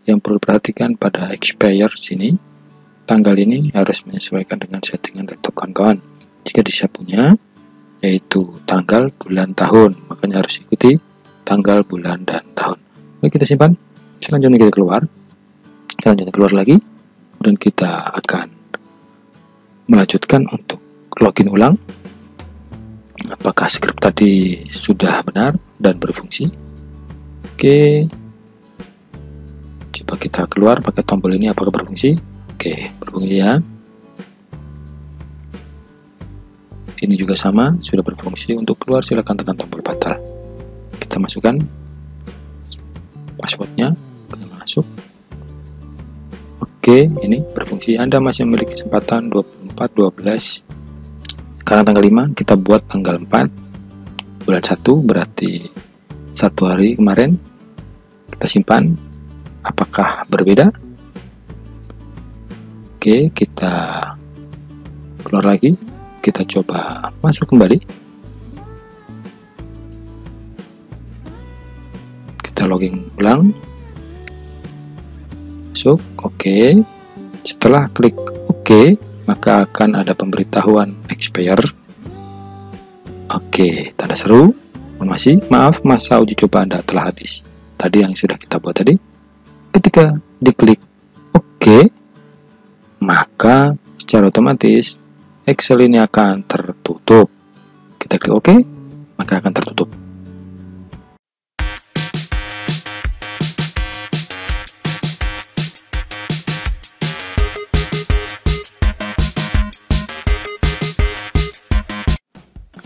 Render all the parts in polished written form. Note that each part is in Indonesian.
yang perlu perhatikan pada expired sini, tanggal ini harus menyesuaikan dengan settingan laptop kawan-kawan. Jika bisa punya yaitu tanggal, bulan, tahun, makanya harus ikuti tanggal, bulan, dan tahun. Oke, kita simpan. Selanjutnya kita keluar. Selanjutnya keluar lagi. Kemudian kita akan melanjutkan untuk login ulang. Apakah script tadi sudah benar dan berfungsi? Oke. Coba kita keluar pakai tombol ini, apakah berfungsi? Oke, berfungsi ya. Ini juga sama, sudah berfungsi. Untuk keluar silakan tekan tombol batal. Kita masukkan passwordnya, kita masuk. Oke, ini berfungsi. Anda masih memiliki kesempatan 24/12. Sekarang tanggal 5, kita buat tanggal 4 bulan 1, berarti 1 hari kemarin. Kita simpan. Apakah berbeda? Oke, kita keluar lagi. Kita coba masuk kembali. Kita login ulang. Masuk, oke. Setelah klik oke, maka akan ada pemberitahuan expire. Oke, tanda seru. Maaf, masa uji coba Anda telah habis. Tadi yang sudah kita buat tadi. Ketika diklik oke, maka secara otomatis Excel ini akan tertutup. Kita klik OK, maka akan tertutup.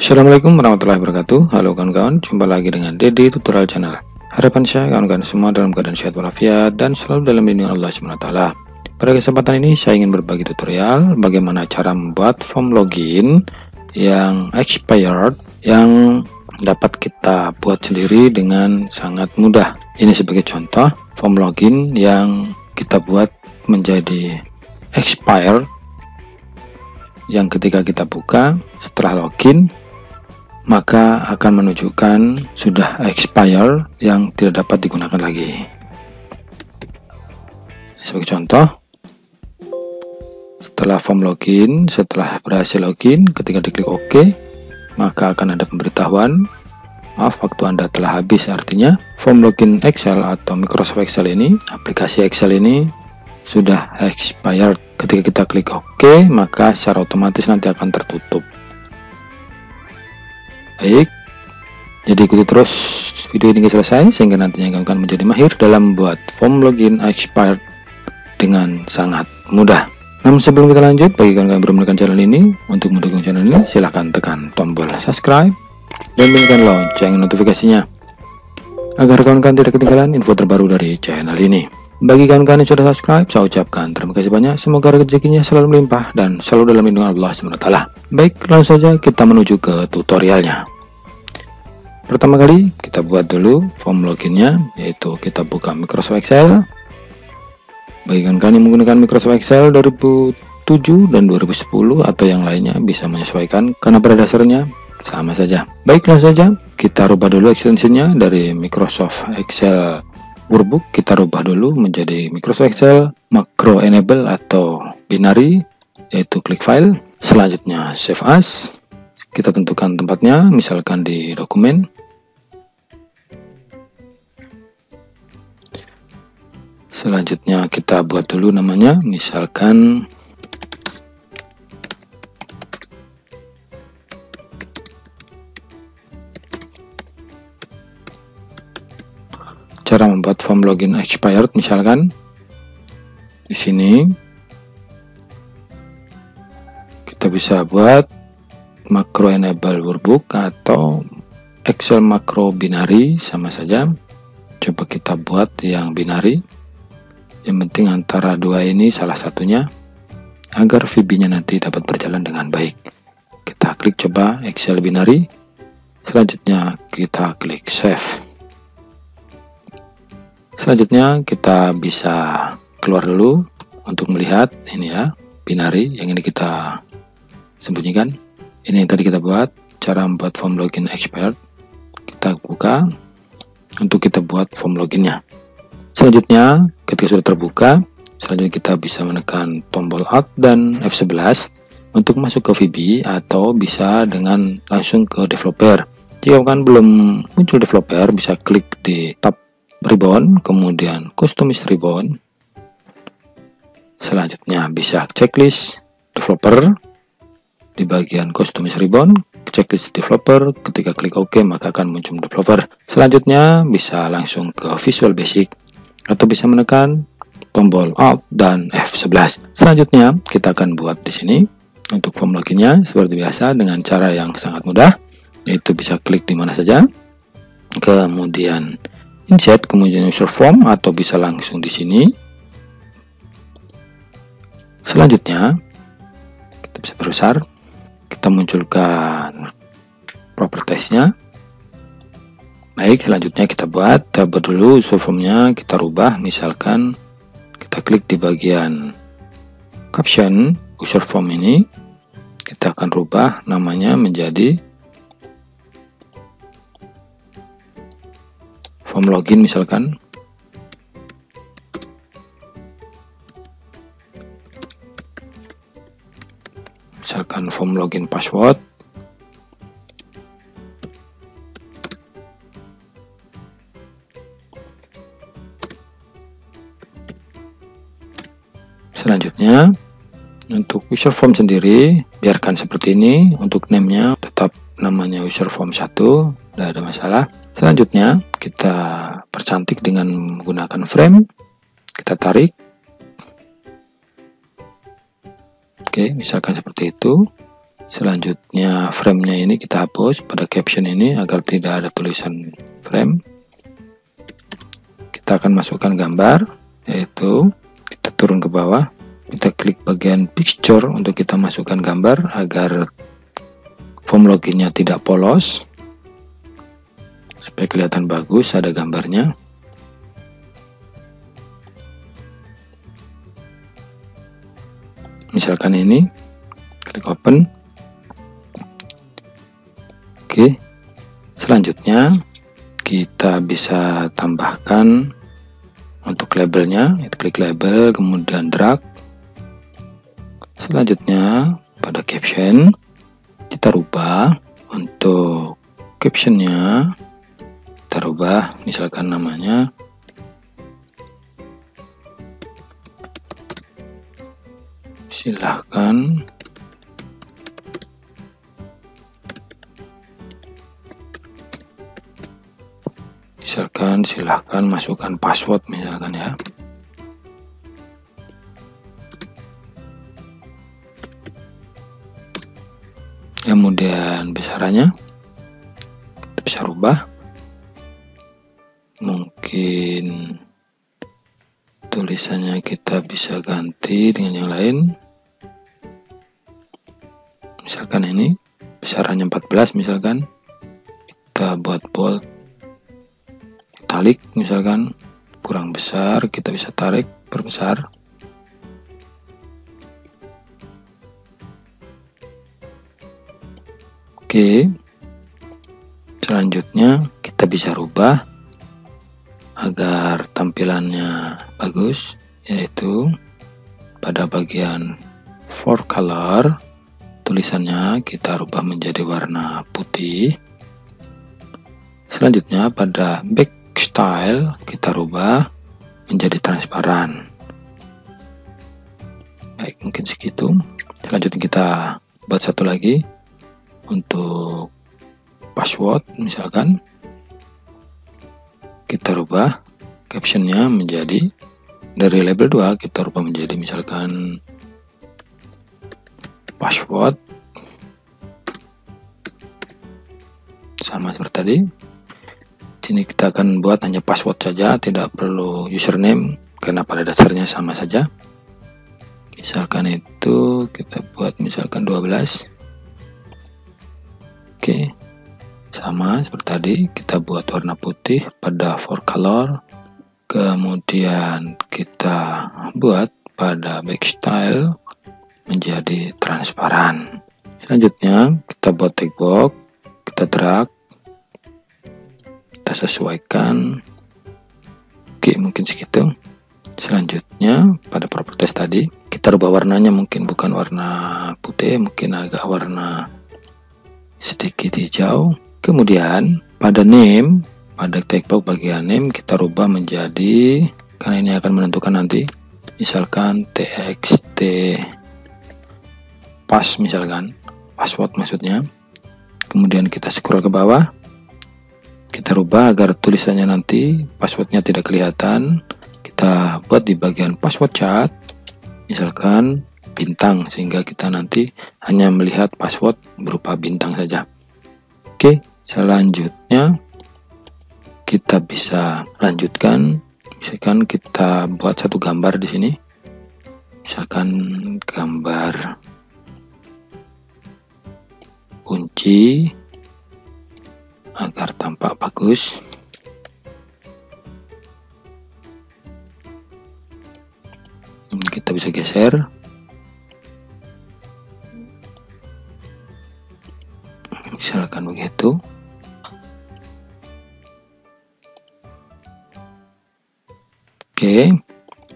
Assalamualaikum warahmatullahi wabarakatuh. Halo kawan-kawan, jumpa lagi dengan Dede Tutorial Channel. Harapan saya kawan-kawan semua dalam keadaan sehat walafiat dan selalu dalam lindungan Allah SWT. Pada kesempatan ini saya ingin berbagi tutorial bagaimana cara membuat form login yang expired yang dapat kita buat sendiri dengan sangat mudah. Ini sebagai contoh form login yang kita buat menjadi expired yang ketika kita buka setelah login maka akan menunjukkan sudah expired yang tidak dapat digunakan lagi. Sebagai contoh, setelah form login, setelah berhasil login, ketika diklik OK, maka akan ada pemberitahuan, maaf waktu Anda telah habis. Artinya form login Excel atau Microsoft Excel ini, aplikasi Excel ini sudah expired. Ketika kita klik OK, maka secara otomatis nanti akan tertutup. Baik, jadi ikuti terus video ini selesai sehingga nantinya kamu akan menjadi mahir dalam membuat form login expired dengan sangat mudah. Namun sebelum kita lanjut, bagi kawan-kawan yang belum menekan channel ini, untuk mendukung channel ini silahkan tekan tombol subscribe dan bunyikan lonceng notifikasinya agar kawan-kawan tidak ketinggalan info terbaru dari channel ini. Bagi kawan-kawan yang sudah subscribe, saya ucapkan terima kasih banyak. Semoga rezekinya selalu melimpah dan selalu dalam lindungan Allah SWT. Baik, langsung saja kita menuju ke tutorialnya. Pertama kali kita buat dulu form loginnya, yaitu kita buka Microsoft Excel. Bagi kawan-kawan yang menggunakan Microsoft Excel 2007 dan 2010 atau yang lainnya bisa menyesuaikan karena pada dasarnya sama saja. Baik, langsung saja kita rubah dulu extensionnya dari Microsoft Excel Workbook. Kita rubah dulu menjadi Microsoft Excel Macro Enable atau Binary, yaitu klik file. Selanjutnya save as. Kita tentukan tempatnya, misalkan di dokumen. Selanjutnya kita buat dulu namanya, misalkan cara membuat form login expired, misalkan di sini kita bisa buat macro enable workbook atau Excel macro binary, sama saja. Coba kita buat yang binary, yang penting antara dua ini salah satunya agar VB-nya nanti dapat berjalan dengan baik. Kita klik coba Excel binary, selanjutnya kita klik save. Selanjutnya kita bisa keluar dulu untuk melihat ini ya, binary yang ini kita sembunyikan. Ini yang tadi kita buat, cara membuat form login expired. Kita buka untuk kita buat form loginnya. Selanjutnya ketika sudah terbuka, selanjutnya kita bisa menekan tombol Alt dan F11 untuk masuk ke VB, atau bisa dengan langsung ke developer. Jika kan belum muncul developer, bisa klik di tab ribbon, kemudian customize ribbon. Selanjutnya bisa checklist developer. Di bagian customize ribbon, checklist developer, ketika klik OK maka akan muncul developer. Selanjutnya bisa langsung ke Visual Basic, atau bisa menekan tombol Alt dan F11. Selanjutnya kita akan buat di sini untuk form loginnya seperti biasa dengan cara yang sangat mudah, yaitu bisa klik di mana saja, kemudian insert, kemudian user form, atau bisa langsung di sini. Selanjutnya kita bisa perbesar, kita munculkan propertiesnya. Baik, selanjutnya kita buat dulu user formnya, kita rubah, misalkan kita klik di bagian caption user form ini, kita akan rubah namanya menjadi form login misalkan. Misalkan form login password. Selanjutnya untuk user form sendiri biarkan seperti ini, untuk name-nya tetap namanya user form 1, tidak ada masalah. Selanjutnya kita percantik dengan menggunakan frame, kita tarik. Oke, misalkan seperti itu. Selanjutnya frame-nya ini kita hapus pada caption ini agar tidak ada tulisan frame. Kita akan masukkan gambar, yaitu kita turun ke bawah, kita klik bagian picture untuk kita masukkan gambar agar form loginnya tidak polos, supaya kelihatan bagus ada gambarnya. Misalkan ini, klik open. Oke, selanjutnya kita bisa tambahkan untuk labelnya, klik label kemudian drag. Selanjutnya pada caption kita rubah, untuk captionnya kita rubah, misalkan namanya silahkan masukkan password misalkan ya. Kemudian besarannya kita bisa rubah, mungkin tulisannya kita bisa ganti dengan yang lain. Misalkan ini besarannya 14, misalkan kita buat bold, italic, misalkan kurang besar, kita bisa tarik perbesar. Oke, selanjutnya kita bisa rubah agar tampilannya bagus, yaitu pada bagian for color, tulisannya kita rubah menjadi warna putih. Selanjutnya pada back style kita rubah menjadi transparan. Baik, mungkin segitu. Selanjutnya kita buat satu lagi untuk password, misalkan kita rubah captionnya menjadi dari label 2 kita rubah menjadi misalkan password, sama seperti tadi. Sini kita akan buat hanya password saja, tidak perlu username karena pada dasarnya sama saja. Misalkan itu kita buat misalkan 12. Oke, sama seperti tadi, kita buat warna putih pada for color, kemudian kita buat pada back style menjadi transparan. Selanjutnya kita buat tag box, kita drag, kita sesuaikan. Oke, mungkin segitu. Selanjutnya pada properties tadi kita rubah warnanya, mungkin bukan warna putih, mungkin agak warna sedikit hijau. Kemudian pada name, pada text box bagian name kita rubah menjadi, karena ini akan menentukan nanti, misalkan txt pass, misalkan password maksudnya. Kemudian kita scroll ke bawah, kita rubah agar tulisannya nanti passwordnya tidak kelihatan. Kita buat di bagian password chat misalkan bintang, sehingga kita nanti hanya melihat password berupa bintang saja. Oke, selanjutnya kita bisa lanjutkan, misalkan kita buat satu gambar di sini, misalkan gambar kunci agar tampak bagus. Kita bisa geser, misalkan begitu. Oke,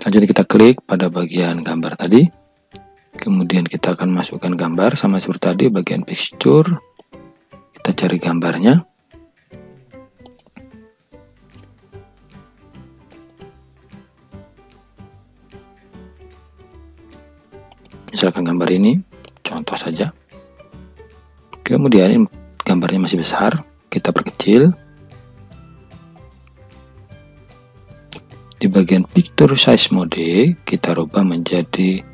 selanjutnya kita klik pada bagian gambar tadi. Kemudian kita akan masukkan gambar sama seperti tadi, bagian picture. Kita cari gambarnya. Misalkan gambar ini, contoh saja. Kemudian gambarnya masih besar, kita perkecil. Di bagian picture size mode, kita rubah menjadi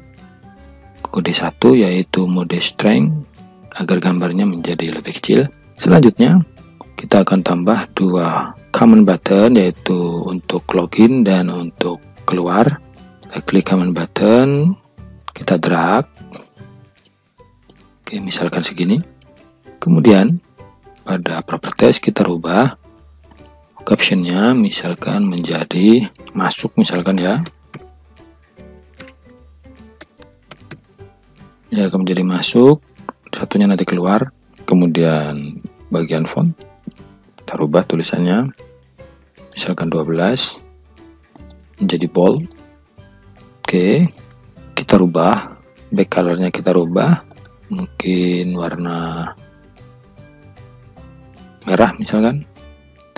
kode 1, yaitu mode strength, agar gambarnya menjadi lebih kecil. Selanjutnya kita akan tambah dua command button, yaitu untuk login dan untuk keluar. Kita klik command button, kita drag, oke, misalkan segini. Kemudian pada properties kita rubah captionnya, misalkan menjadi masuk, misalkan ya, akan menjadi masuk, satunya nanti keluar. Kemudian bagian font kita rubah tulisannya, misalkan 12 menjadi bold. Oke, kita rubah back colornya, kita rubah mungkin warna merah, misalkan.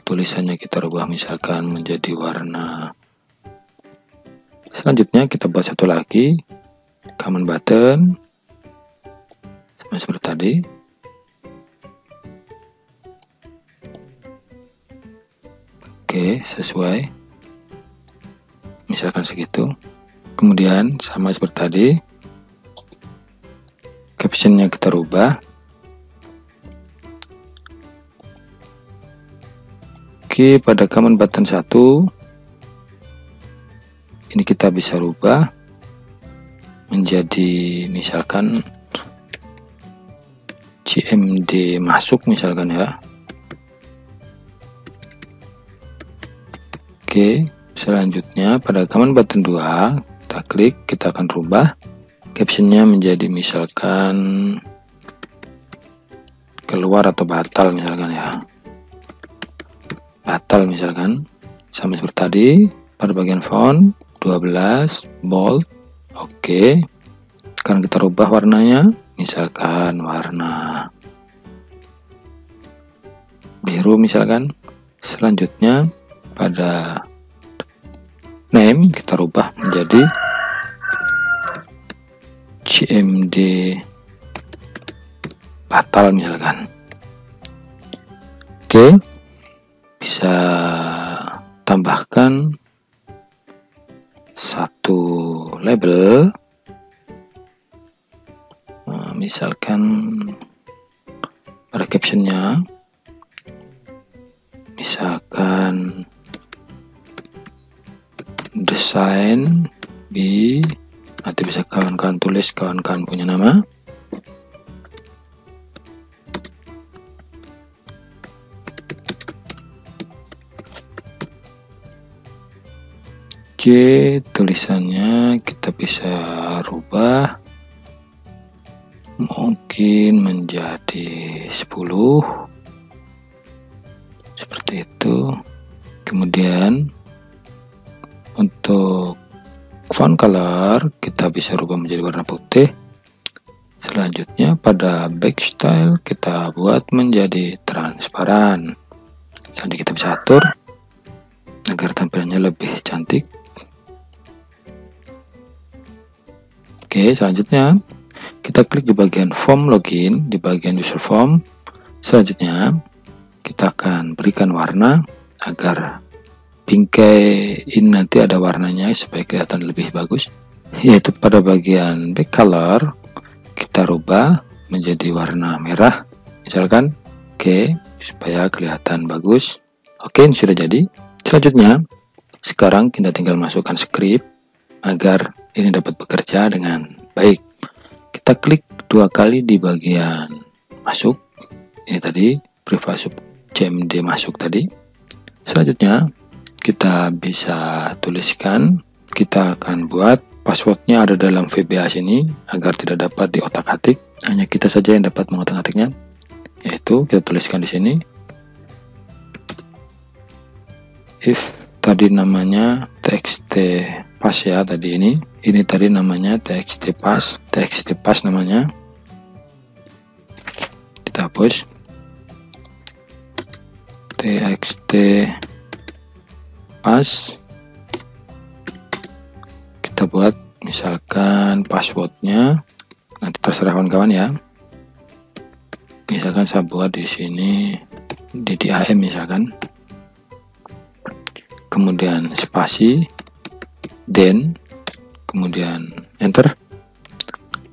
Tulisannya kita rubah misalkan menjadi warna. Selanjutnya kita buat satu lagi command button sama seperti tadi. Oke, sesuai, misalkan segitu. Kemudian sama seperti tadi, captionnya kita rubah. Oke, pada command button 1 ini kita bisa rubah menjadi misalkan CMD masuk, misalkan ya. Oke, selanjutnya pada command button 2 kita klik, kita akan rubah captionnya menjadi misalkan keluar atau batal, misalkan ya, batal misalkan. Sama seperti tadi pada bagian font 12 bold. Oke, sekarang kita rubah warnanya, misalkan warna biru, misalkan. Selanjutnya pada name kita rubah menjadi CMD batal, misalkan. Oke, bisa tambahkan satu label, misalkan pada captionnya, misalkan desain B, nanti bisa kawan-kawan tulis, kawan-kawan punya nama. Oke, tulisannya kita bisa rubah mungkin menjadi 10 seperti itu. Kemudian untuk font color kita bisa rubah menjadi warna putih. Selanjutnya pada back style kita buat menjadi transparan. Selanjutnya kita bisa atur agar tampilannya lebih cantik. Oke, selanjutnya kita klik di bagian form login, di bagian user form. Selanjutnya kita akan berikan warna agar bingkai ini nanti ada warnanya supaya kelihatan lebih bagus, yaitu pada bagian back color kita rubah menjadi warna merah misalkan. Oke, supaya kelihatan bagus. Oke, ini sudah jadi. Selanjutnya sekarang kita tinggal masukkan script agar ini dapat bekerja dengan baik. Kita klik 2 kali di bagian masuk, ini tadi private CMD masuk tadi. Selanjutnya kita bisa tuliskan, kita akan buat passwordnya ada dalam VBA sini agar tidak dapat diotak-atik, hanya kita saja yang dapat mengotak-atiknya, yaitu kita tuliskan di sini if tadi namanya txt pass ya, tadi ini tadi namanya txt pass namanya, kita hapus txt pass, kita buat misalkan passwordnya nanti terserah kawan-kawan ya. Misalkan saya buat di sini DDAM misalkan, kemudian spasi, then kemudian enter.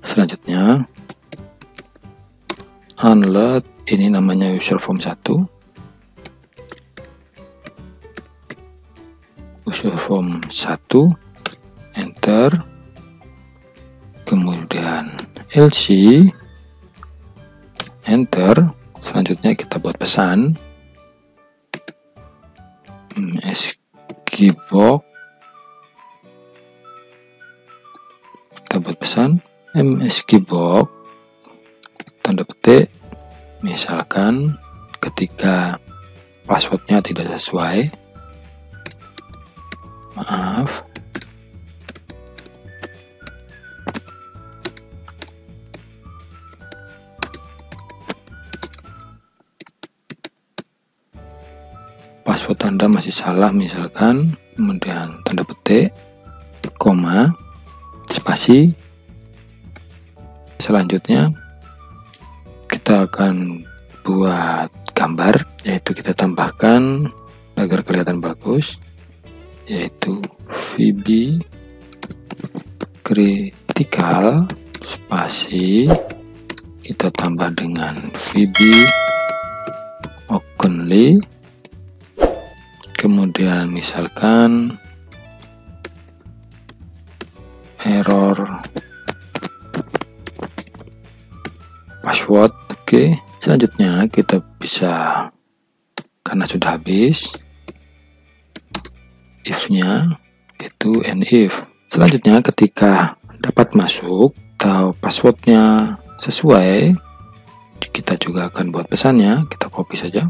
Selanjutnya unload, ini namanya user form 1, user form 1, enter, kemudian LC, enter. Selanjutnya kita buat pesan msgbox, kita buat pesan msgbox tanda petik, misalkan ketika passwordnya tidak sesuai, maaf, password Anda masih salah misalkan, kemudian tanda petik, koma, spasi. Selanjutnya kita akan buat gambar, yaitu kita tambahkan agar kelihatan bagus, yaitu VB critical spasi, kita tambah dengan VB openly, kemudian misalkan error password. Oke, selanjutnya kita bisa, karena sudah habis, if-nya itu and if. Selanjutnya ketika dapat masuk atau passwordnya sesuai, kita juga akan buat pesannya, kita copy saja.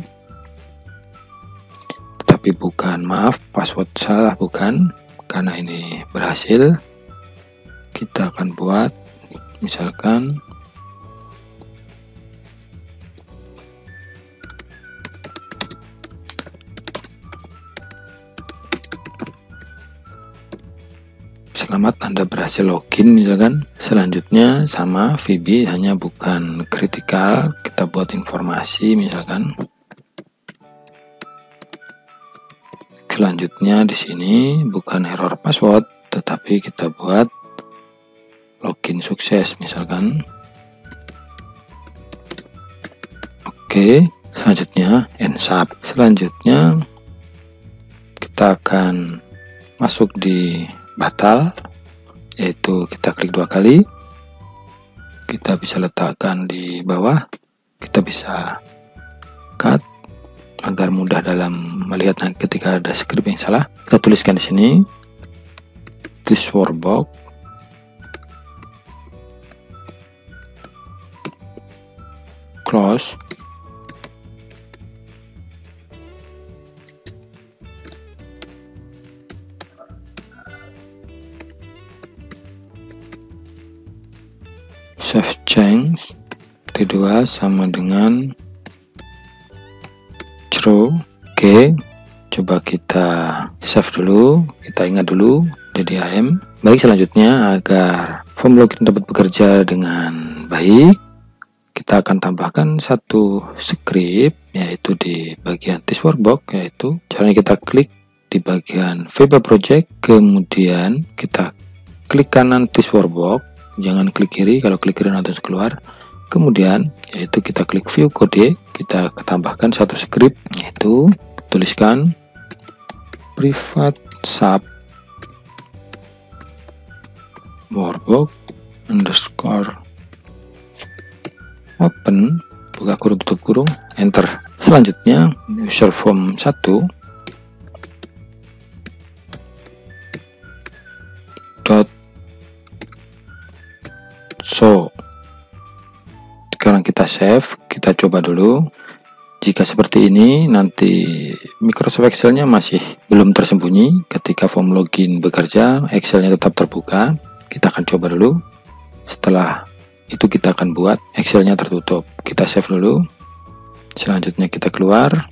Tetapi bukan, maaf, password salah, bukan, karena ini berhasil. Kita akan buat misalkan selamat Anda berhasil login misalkan. Selanjutnya sama VB, hanya bukan critical, kita buat informasi misalkan. Selanjutnya di sini bukan error password, tetapi kita buat login sukses misalkan. Oke, selanjutnya ensap. Selanjutnya kita akan masuk di batal, yaitu kita klik 2 kali, kita bisa letakkan di bawah, kita bisa cut agar mudah dalam melihat ketika ada script yang salah. Kita tuliskan di sini this workbox close, save change T2 sama dengan true. Oke, coba kita save dulu, kita ingat dulu DDAM. Baik, selanjutnya agar form login dapat bekerja dengan baik, kita akan tambahkan satu script, yaitu di bagian this workbox. Yaitu caranya kita klik di bagian VBA project, kemudian kita klik kanan this workbox, jangan klik kiri. Kalau klik kiri nanti keluar. Kemudian yaitu kita klik view kode, kita tambahkan satu script, yaitu tuliskan private sub workbox underscore open, buka kurung tutup kurung, enter. Selanjutnya user form 1 dot show. Sekarang kita save, kita coba dulu. Jika seperti ini, nanti Microsoft Excel-nya masih belum tersembunyi. Ketika form login bekerja, Excel-nya tetap terbuka. Kita akan coba dulu. Setelah itu kita akan buat Excel-nya tertutup. Kita save dulu. Selanjutnya kita keluar.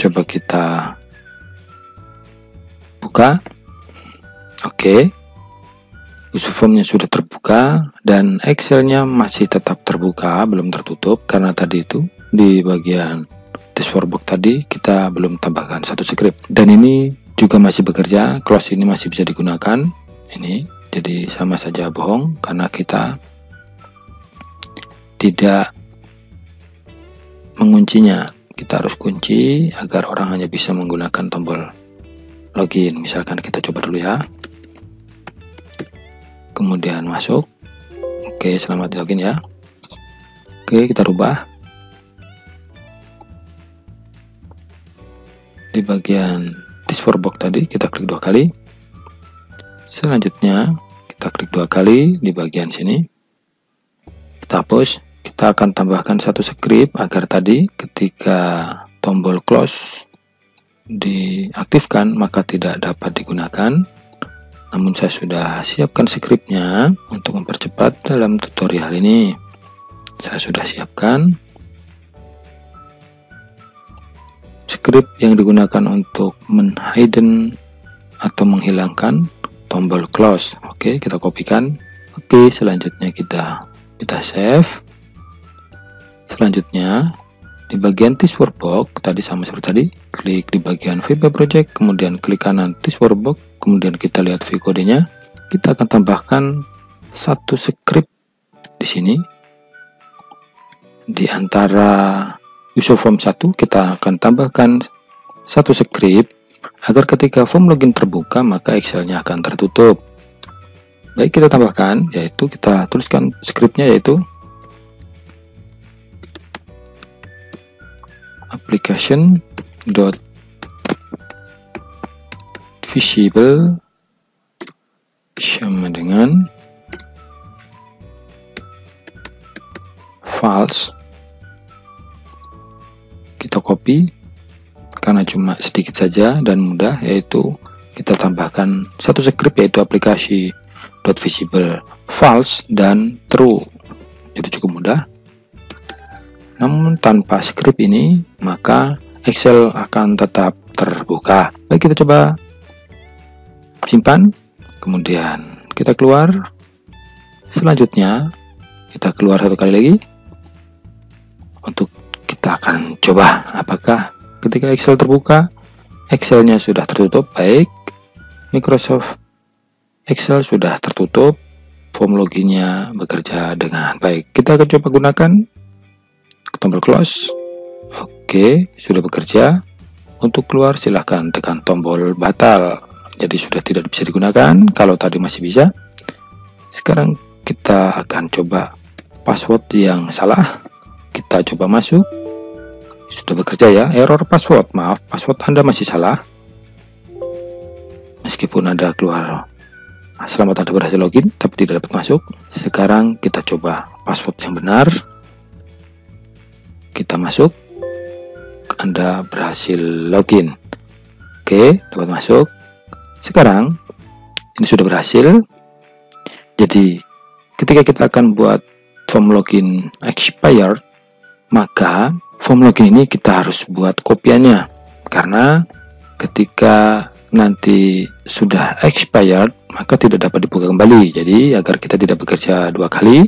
Coba kita buka. Oke. User formnya sudah terbuka dan Excel-nya masih tetap terbuka, belum tertutup, karena tadi itu di bagian this workbox tadi kita belum tambahkan satu script. Dan ini juga masih bekerja, close ini masih bisa digunakan. Ini jadi sama saja bohong karena kita tidak menguncinya. Kita harus kunci agar orang hanya bisa menggunakan tombol login. Misalkan kita coba dulu ya. Kemudian masuk. Oke, selamat login ya. Oke, kita rubah di bagian this workbox tadi, kita klik 2 kali. Selanjutnya kita klik 2 kali di bagian sini, kita hapus. Kita akan tambahkan satu script agar tadi ketika tombol close diaktifkan maka tidak dapat digunakan. Namun saya sudah siapkan scriptnya untuk mempercepat dalam tutorial ini. Saya sudah siapkan script yang digunakan untuk menghidden atau menghilangkan tombol close. Oke, kita kopikan. Oke, selanjutnya kita save. Selanjutnya di bagian this workbox tadi sama seperti tadi, klik di bagian VBA project, kemudian klik kanan this workbox, kemudian kita lihat view kodenya. Kita akan tambahkan satu script di sini. Di antara user form 1 kita akan tambahkan satu script agar ketika form login terbuka maka Excel-nya akan tertutup. Baik, kita tambahkan, yaitu kita tuliskan scriptnya, yaitu application dot visible sama dengan false. Kita copy karena cuma sedikit saja dan mudah, yaitu kita tambahkan satu script, yaitu aplikasi dot visible false dan true. Jadi cukup mudah. Namun tanpa script ini maka Excel akan tetap terbuka. Baik, kita coba simpan, kemudian kita keluar. Selanjutnya kita keluar satu kali lagi. Untuk kita akan coba apakah ketika Excel terbuka Excel-nya sudah tertutup. Baik, Microsoft Excel sudah tertutup, form loginnya bekerja dengan baik. Kita akan coba gunakan tombol close. Oke, sudah bekerja. Untuk keluar silahkan tekan tombol batal. Jadi sudah tidak bisa digunakan. Kalau tadi masih bisa. Sekarang kita akan coba password yang salah. Kita coba masuk. Sudah bekerja ya. Error password, maaf, password Anda masih salah. Meskipun Anda keluar selamat Anda berhasil login tapi tidak dapat masuk. Sekarang kita coba password yang benar. Kita masuk, Anda berhasil login. Oke, dapat masuk. Sekarang ini sudah berhasil. Jadi ketika kita akan buat form login expired, maka form login ini kita harus buat kopiannya, karena ketika nanti sudah expired maka tidak dapat dibuka kembali. Jadi agar kita tidak bekerja dua kali,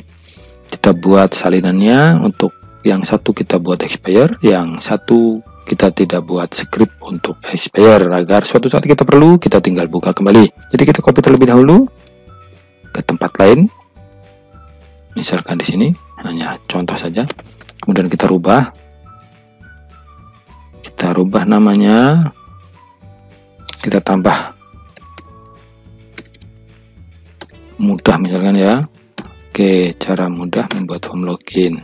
kita buat salinannya. Untuk yang satu kita buat expire, yang satu kita tidak buat script untuk expire, agar suatu saat kita perlu kita tinggal buka kembali. Jadi kita copy terlebih dahulu ke tempat lain, misalkan di sini, hanya contoh saja. Kemudian kita rubah namanya, kita tambah mudah misalkan ya. Oke, cara mudah membuat form login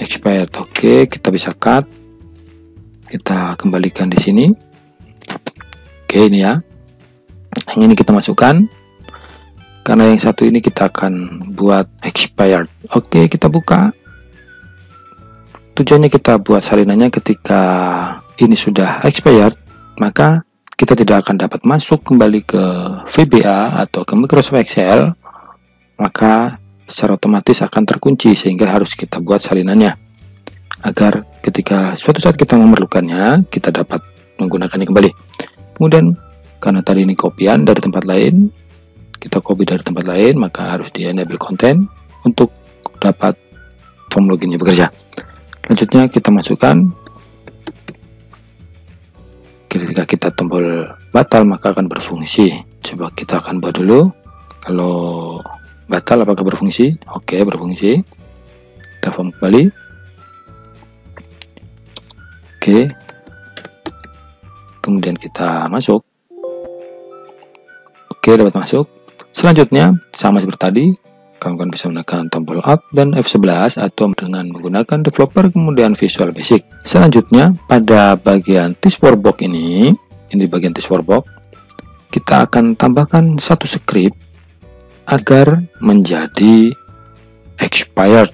expired. Oke, kita bisa cut, kita kembalikan di sini. Oke, ini ya, yang ini kita masukkan, karena yang satu ini kita akan buat expired. Oke, kita buka. Tujuannya kita buat salinannya ketika ini sudah expired, maka kita tidak akan dapat masuk kembali ke VBA atau ke Microsoft Excel, maka secara otomatis akan terkunci, sehingga harus kita buat salinannya agar ketika suatu saat kita memerlukannya kita dapat menggunakannya kembali. Kemudian karena tadi ini kopian dari tempat lain, kita copy dari tempat lain, maka harus di enable content untuk dapat form loginnya bekerja. Selanjutnya kita masukkan, ketika kita tombol batal maka akan berfungsi. Coba kita akan buat dulu. Kalau batal apakah berfungsi? Oke, berfungsi. Kita form kembali. Oke, kemudian kita masuk. Oke, dapat masuk. Selanjutnya sama seperti tadi, kamu bisa menggunakan tombol Alt dan F11 atau dengan menggunakan developer kemudian Visual Basic. Selanjutnya pada bagian This Workbox ini bagian This Workbox, kita akan tambahkan satu script agar menjadi expired,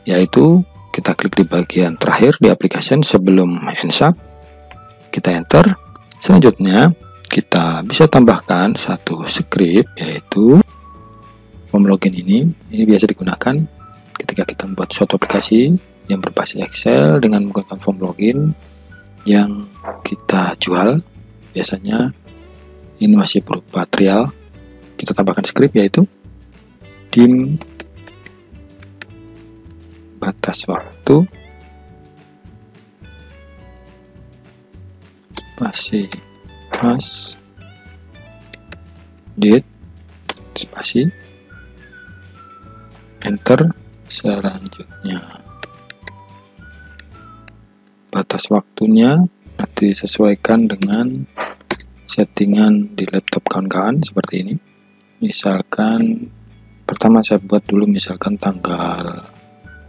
yaitu kita klik di bagian terakhir di application sebelum hands-up, kita enter. Selanjutnya kita bisa tambahkan satu script, yaitu form login ini biasa digunakan ketika kita membuat suatu aplikasi yang berbasis Excel dengan menggunakan form login yang kita jual. Biasanya ini masih berupa trial. Kita tambahkan script, yaitu dim batas waktu spasi mas date spasi enter. Selanjutnya batas waktunya nanti disesuaikan dengan settingan di laptop kawan-kawan seperti ini. Misalkan pertama saya buat dulu misalkan tanggal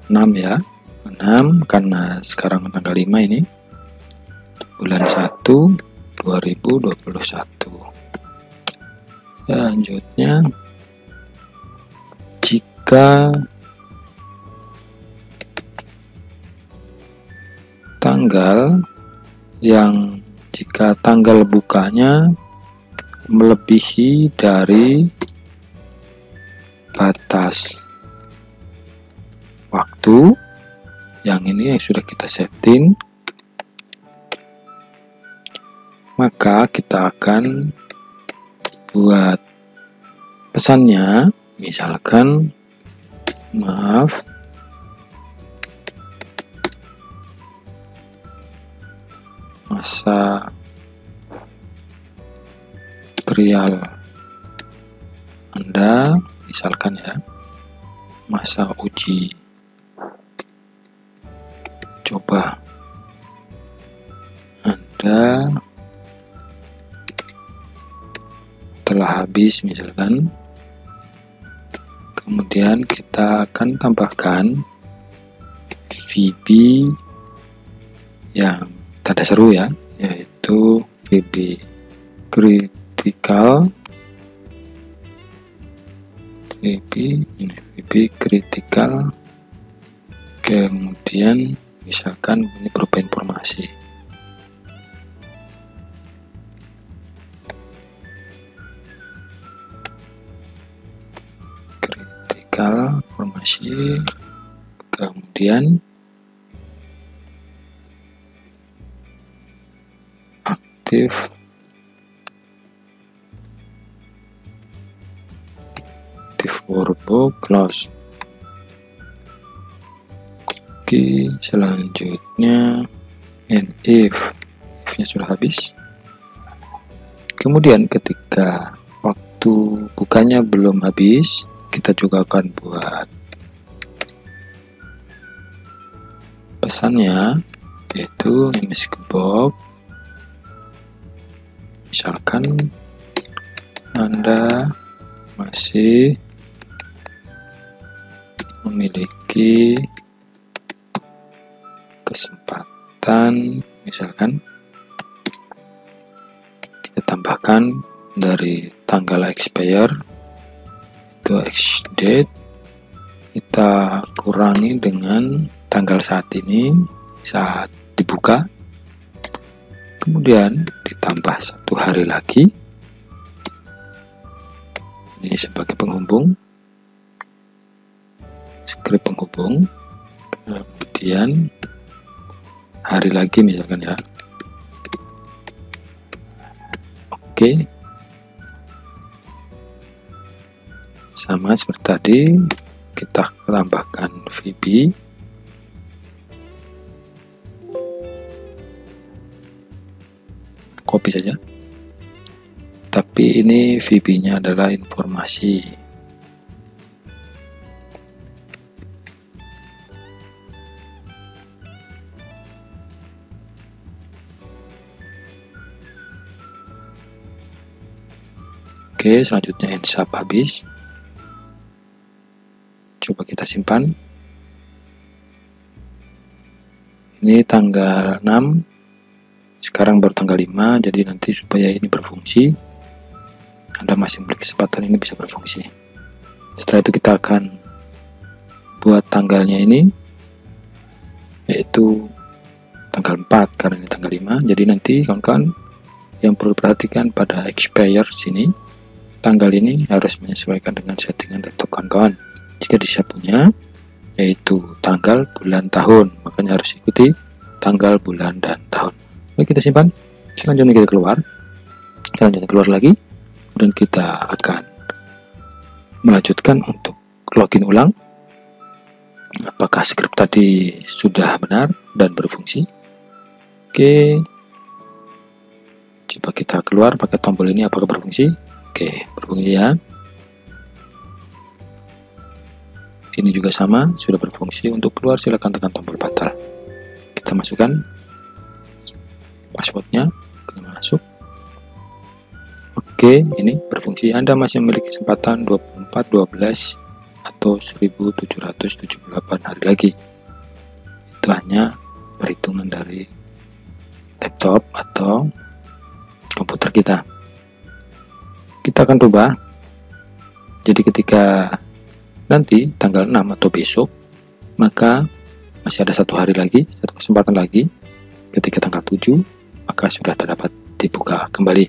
6 ya, 6 karena sekarang tanggal 5 ini bulan 1 2021. Selanjutnya jika tanggal bukanya melebihi dari batas waktu yang ini yang sudah kita setting, maka kita akan buat pesannya, misalkan maaf masa trial Anda, misalkan ya, masa uji coba Anda telah habis misalkan. Kemudian kita akan tambahkan VB yang tanda seru ya, yaitu VB critical, VB critical. Kemudian misalkan ini berupa informasi critical informasi konfirmasi, kemudian aktif, workbook, close. Oke, selanjutnya and if-nya sudah habis. Kemudian ketika waktu bukanya belum habis, kita juga akan buat pesannya, yaitu image box. Misalkan Anda masih memiliki kesempatan, misalkan kita tambahkan dari tanggal expire itu ex-date, kita kurangi dengan tanggal saat ini, saat dibuka, kemudian ditambah 1 hari lagi, ini sebagai penghubung, script penghubung, kemudian hari lagi misalkan ya. Oke, sama seperti tadi, kita tambahkan VB, copy saja, tapi ini VB nya adalah informasi. Oke, selanjutnya insert habis. Coba kita simpan. Ini tanggal 6, sekarang baru tanggal 5, jadi nanti supaya ini berfungsi, Anda masih memiliki kesempatan ini bisa berfungsi. Setelah itu kita akan buat tanggalnya ini, yaitu tanggal 4, karena ini tanggal 5, jadi nanti kawan-kawan yang perlu perhatikan pada expire sini, tanggal ini harus menyesuaikan dengan settingan laptop kawan-kawan. Jika di punya yaitu tanggal, bulan, tahun, makanya harus ikuti tanggal, bulan, dan tahun. Oke, kita simpan. Selanjutnya kita keluar. Selanjutnya keluar lagi. Dan kita akan melanjutkan untuk login ulang. Apakah script tadi sudah benar dan berfungsi? Oke. Coba kita keluar pakai tombol ini, apakah berfungsi? Oke, berfungsi ya. Ini juga sama, sudah berfungsi. Untuk keluar silakan tekan tombol batal. Kita masukkan passwordnya, kita masuk. Oke, ini berfungsi. Anda masih memiliki kesempatan 24, 12, atau 1778 hari lagi. Itu hanya perhitungan dari laptop atau komputer kita. Kita akan rubah. Jadi ketika nanti tanggal 6 atau besok, maka masih ada 1 hari lagi, 1 kesempatan lagi. Ketika tanggal 7, maka sudah terdapat dibuka kembali.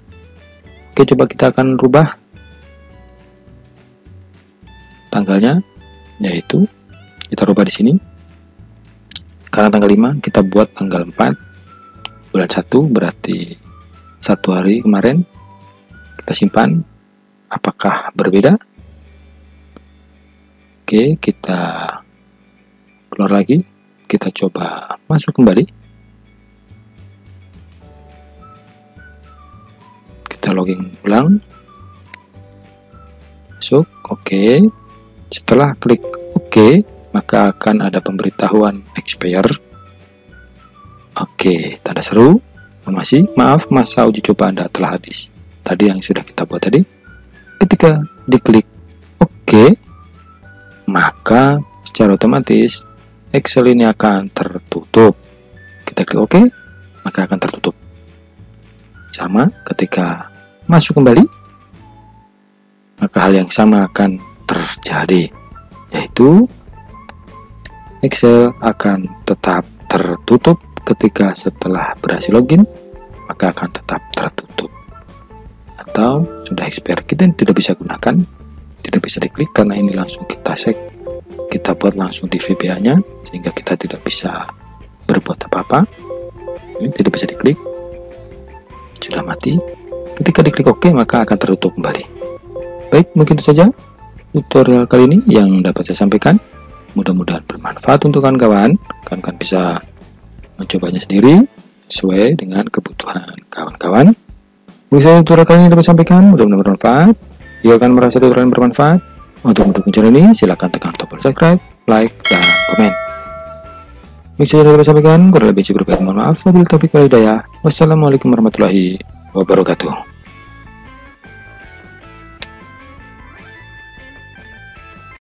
Oke, coba kita akan rubah tanggalnya, yaitu kita rubah di sini. Karena tanggal 5, kita buat tanggal 4 bulan 1, berarti 1 hari kemarin. Kita simpan. Apakah berbeda? Oke, kita keluar lagi. Kita coba masuk kembali. Kita login ulang. Masuk. Oke. Setelah klik OK, maka akan ada pemberitahuan expire. Oke, tanda seru. Maaf, masa uji coba Anda telah habis. Tadi yang sudah kita buat tadi. Ketika diklik OK, maka secara otomatis Excel ini akan tertutup. Kita klik OK, maka akan tertutup. Sama ketika masuk kembali, maka hal yang sama akan terjadi, yaitu Excel akan tetap tertutup. Ketika setelah berhasil login, maka akan tetap tertutup. Atau sudah expire, kita tidak bisa gunakan, tidak bisa diklik karena ini langsung kita kita buat langsung di VBA nya, sehingga kita tidak bisa berbuat apa-apa. Ini tidak bisa diklik, sudah mati. Ketika diklik OK, maka akan tertutup kembali. Baik, mungkin itu saja tutorial kali ini yang dapat saya sampaikan. Mudah-mudahan bermanfaat untuk kawan-kawan. Kawan-kawan bisa mencobanya sendiri sesuai dengan kebutuhan kawan-kawan. Mungkin tutorial kali ini dapat sampaikan, mudah-mudahan bermanfaat. Jika kalian merasa tutorial yang bermanfaat, untuk mendukung channel ini silahkan tekan tombol subscribe, like, dan komen. Mungkin saja dapat sampaikan, kurang lebih cukup, mohon maaf. Wabillahi taufiq wal hidayah. Wassalamualaikum warahmatullahi wabarakatuh.